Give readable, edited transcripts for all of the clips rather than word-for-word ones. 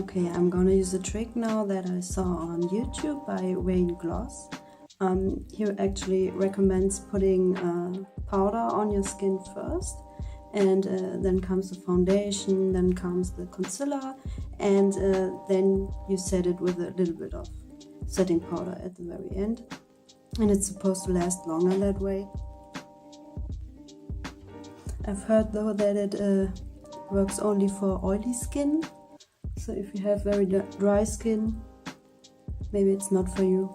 Okay, I'm gonna use a trick now that I saw on YouTube by Wayne GOSS. He actually recommends putting powder on your skin first, and then comes the foundation, then comes the concealer, and then you set it with a little bit of setting powder at the very end. And it's supposed to last longer that way. I've heard though that it works only for oily skin, so if you have very dry skin, maybe it's not for you.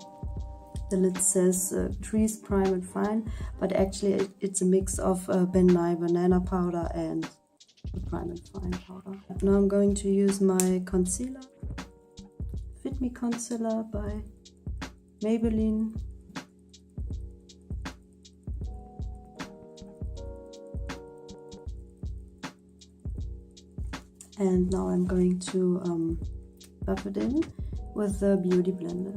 The lid says Catrice Prime and Fine, but actually it's a mix of Ben Nye banana powder and the Prime and Fine powder. Now I'm going to use my concealer, Fit Me Concealer by Maybelline. And now I'm going to buff it in with the Beauty Blender.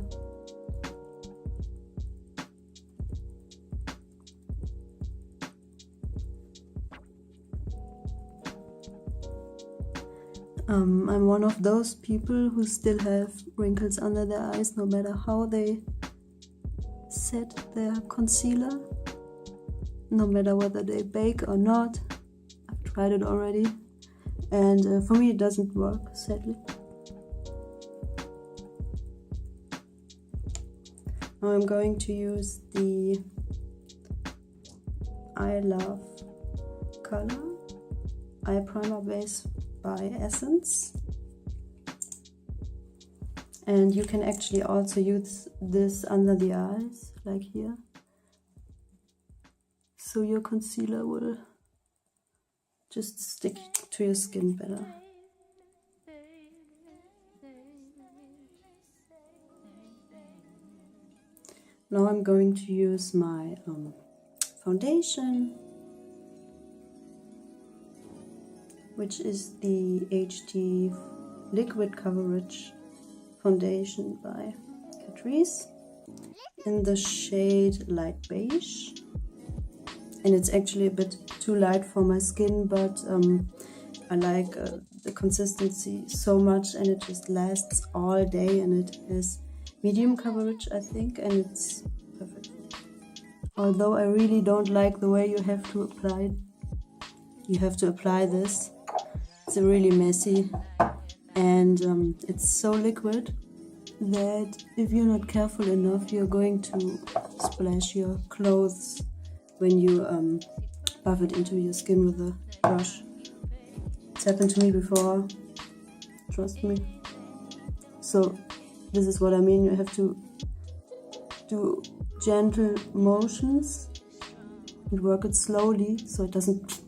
I'm one of those people who still have wrinkles under their eyes no matter how they set their concealer, no matter whether they bake or not. I've tried it already, and for me it doesn't work, sadly. Now I'm going to use the I Love Color Eye Primer Base by Essence, and you can actually also use this under the eyes, like here, so your concealer will just stick to your skin better. Now I'm going to use my foundation, which is the HD Liquid Coverage Foundation by Catrice in the shade Light Beige. And it's actually a bit too light for my skin, but I like the consistency so much, and it just lasts all day, and it has medium coverage, I think, and it's perfect. Although I really don't like the way you have to apply this. It's really messy, and it's so liquid that if you're not careful enough, you're going to splash your clothes when you buff it into your skin with a brush. It's happened to me before, trust me. So this is what I mean, you have to do gentle motions and work it slowly so it doesn't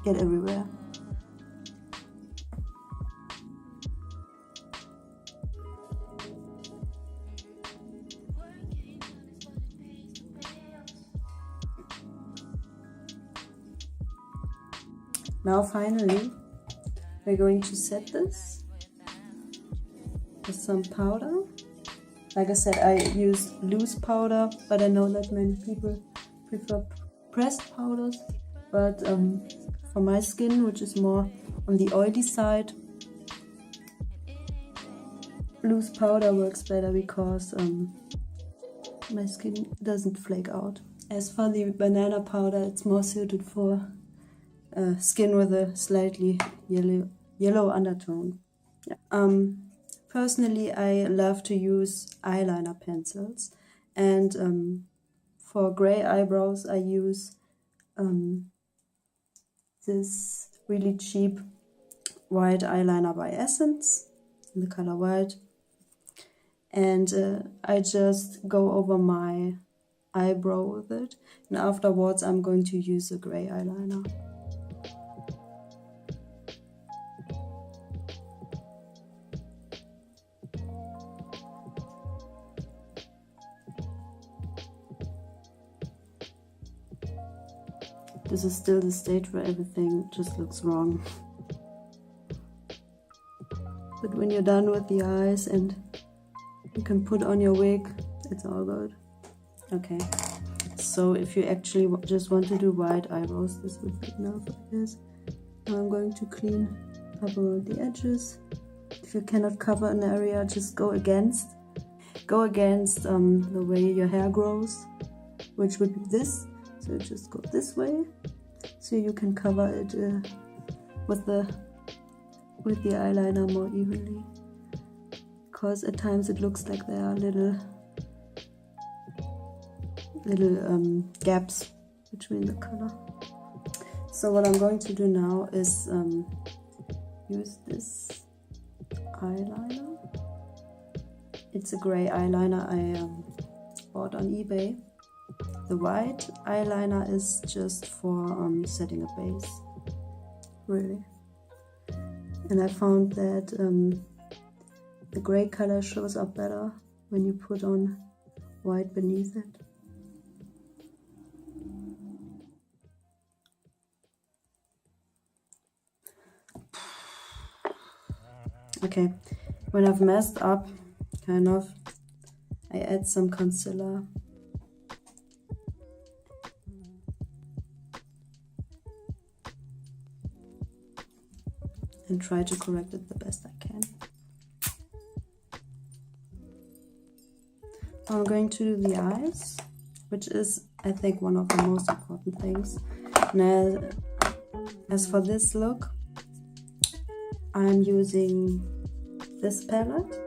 get everywhere. Now finally, we're going to set this with some powder. Like I said, I use loose powder, but I know that many people prefer pressed powders. But for my skin, which is more on the oily side, loose powder works better because my skin doesn't flake out. As for the banana powder, it's more suited for skin with a slightly yellow undertone. Yeah. Personally, I love to use eyeliner pencils, and for gray eyebrows I use this really cheap white eyeliner by Essence in the color white, and I just go over my eyebrow with it, and afterwards I'm going to use a gray eyeliner. This is still the stage where everything just looks wrong. But when you're done with the eyes and you can put on your wig, it's all good. Okay, so if you actually just want to do white eyebrows, this would be enough, I guess. Now I'm going to clean up around the edges. If you cannot cover an area, just go against the way your hair grows, which would be this. So you just go this way, so you can cover it with the eyeliner more evenly. Because at times it looks like there are little gaps between the color. So what I'm going to do now is use this eyeliner. It's a gray eyeliner I bought on eBay. The white eyeliner is just for setting a base, really. And I found that the gray color shows up better when you put on white beneath it. Okay, when I've messed up, kind of, I add some concealer. And try to correct it the best I can. I'm going to do the eyes, which is, I think, one of the most important things. Now, as for this look, I'm using this palette.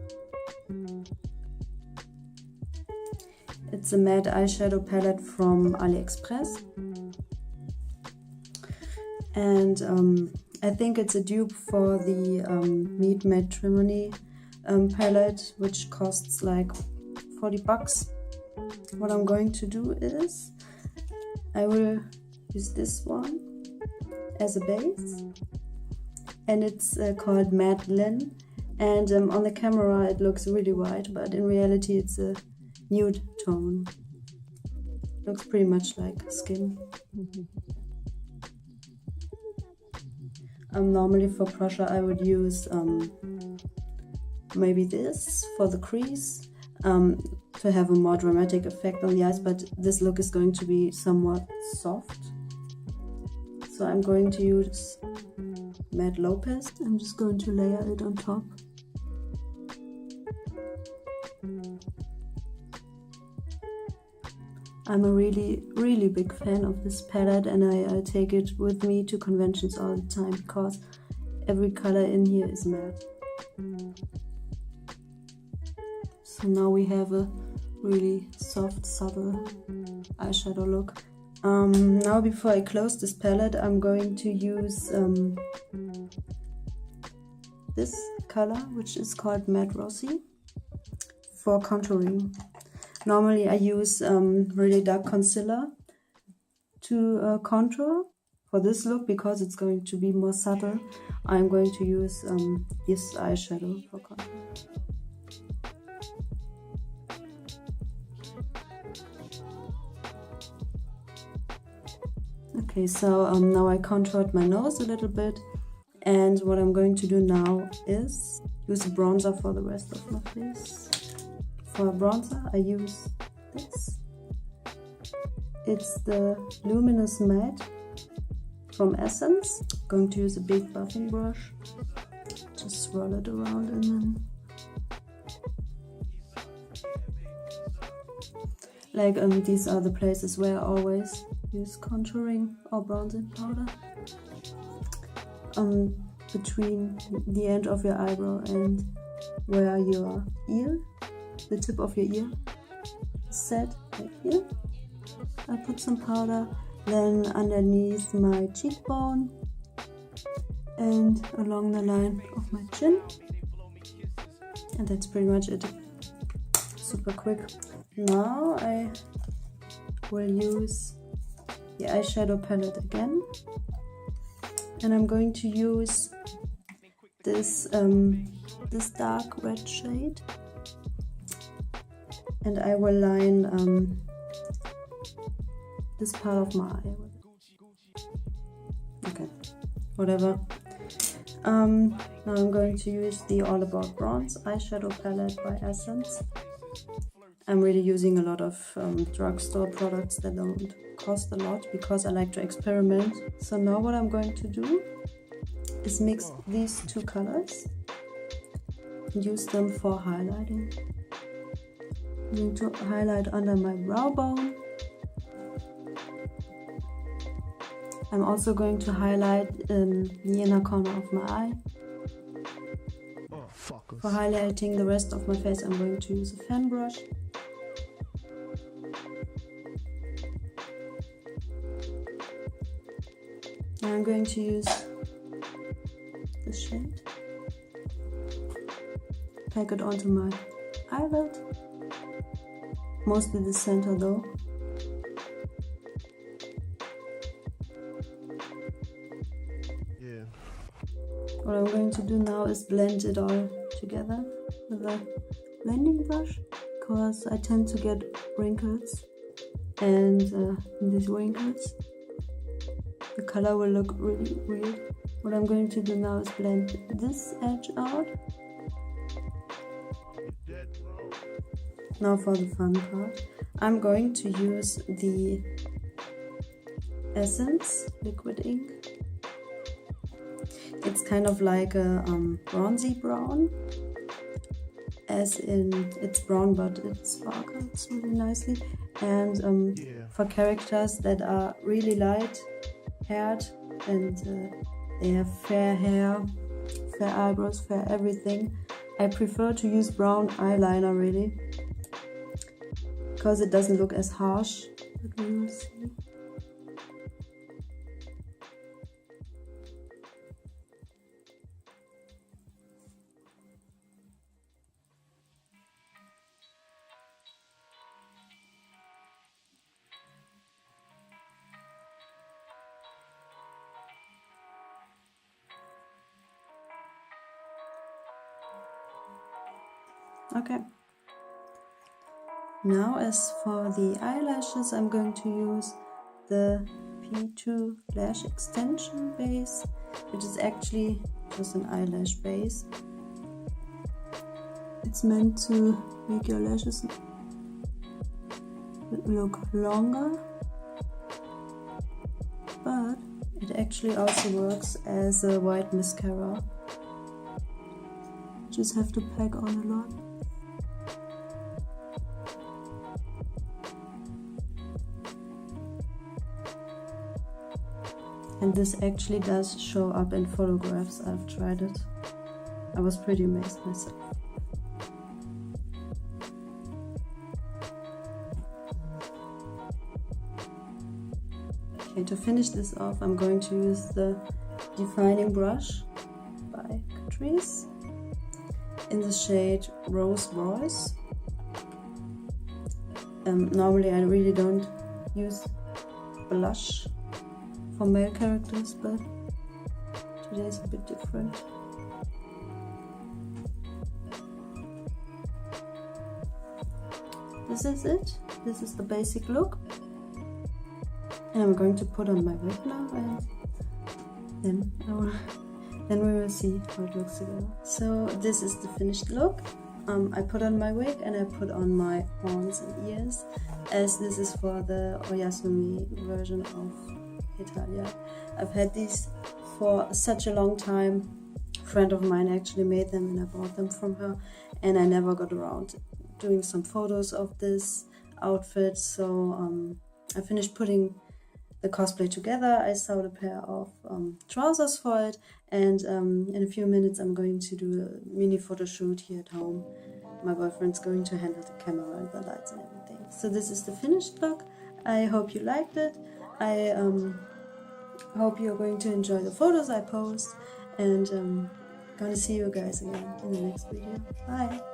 It's a matte eyeshadow palette from Aliexpress. And I think it's a dupe for the Meet Matt palette, which costs like 40 bucks. What I'm going to do is I will use this one as a base, and it's called Madeline, and on the camera it looks really white, but in reality it's a nude tone. Looks pretty much like skin. Normally for Prussia I would use maybe this for the crease, to have a more dramatic effect on the eyes, but this look is going to be somewhat soft. So I'm going to use Matte Lopez. I'm just going to layer it on top. I'm a really big fan of this palette, and I take it with me to conventions all the time because every color in here is matte. So now we have a really soft, subtle eyeshadow look. Now before I close this palette, I'm going to use this color, which is called Matte Rosy, for contouring. Normally I use really dark concealer to contour. For this look, because it's going to be more subtle, I'm going to use this eyeshadow for contour. Okay, so now I contoured my nose a little bit, and what I'm going to do now is use a bronzer for the rest of my face. For a bronzer I use this. It's the Luminous Matte from Essence. I'm going to use a big buffing brush, just swirl it around, and then like these are the places where I always use contouring or bronzing powder, between the end of your eyebrow and where your ear, the tip of your ear is set, like here. I put some powder, then underneath my cheekbone and along the line of my chin, and that's pretty much it. Super quick. Now I will use the eyeshadow palette again, and I'm going to use this this dark red shade, and I will line this part of my eye with it. Okay, whatever. Now I'm going to use the All About Bronze eyeshadow palette by Essence. I'm really using a lot of drugstore products that don't cost a lot because I like to experiment. So now what I'm going to do is mix these two colors use them for highlighting. I'm going to highlight under my brow bone. I'm also going to highlight the inner corner of my eye. For highlighting the rest of my face, I'm going to use a fan brush. And I'm going to use this shade. Pack it onto my eyelid. Mostly the center though. What I'm going to do now is blend it all together with a blending brush, because I tend to get wrinkles, and in these wrinkles the color will look really weird. What I'm going to do now is blend this edge out. Now for the fun part, I'm going to use the Essence liquid ink. It's kind of like a bronzy brown, as in it's brown but it sparkles really nicely. And for characters that are really light haired and they have fair hair, fair eyebrows, fair everything, I prefer to use brown eyeliner really, because it doesn't look as harsh. But we will see. Okay. Now as for the eyelashes, I'm going to use the P2 lash extension base, which is actually just an eyelash base. It's meant to make your lashes look longer, but it actually also works as a white mascara. Just have to pack on a lot. And this actually does show up in photographs. I've tried it. I was pretty amazed myself. Okay, to finish this off, I'm going to use the defining brush by Catrice in the shade Rose Voice. Normally I really don't use blush for male characters, but today is a bit different. This is it. This is the basic look. And I'm going to put on my wig now, and then we will see how it looks together. So this is the finished look. I put on my wig and I put on my horns and ears, as this is for the Oyasumi version of Hetalia. I've had these for such a long time. A friend of mine actually made them and I bought them from her, and I never got around doing some photos of this outfit. So I finished putting the cosplay together. I sewed a pair of trousers for it, and in a few minutes I'm going to do a mini photo shoot here at home. My boyfriend's going to handle the camera and the lights and everything. So this is the finished look. I hope you liked it. I hope you're going to enjoy the photos I post, and gonna see you guys again in the next video. Bye!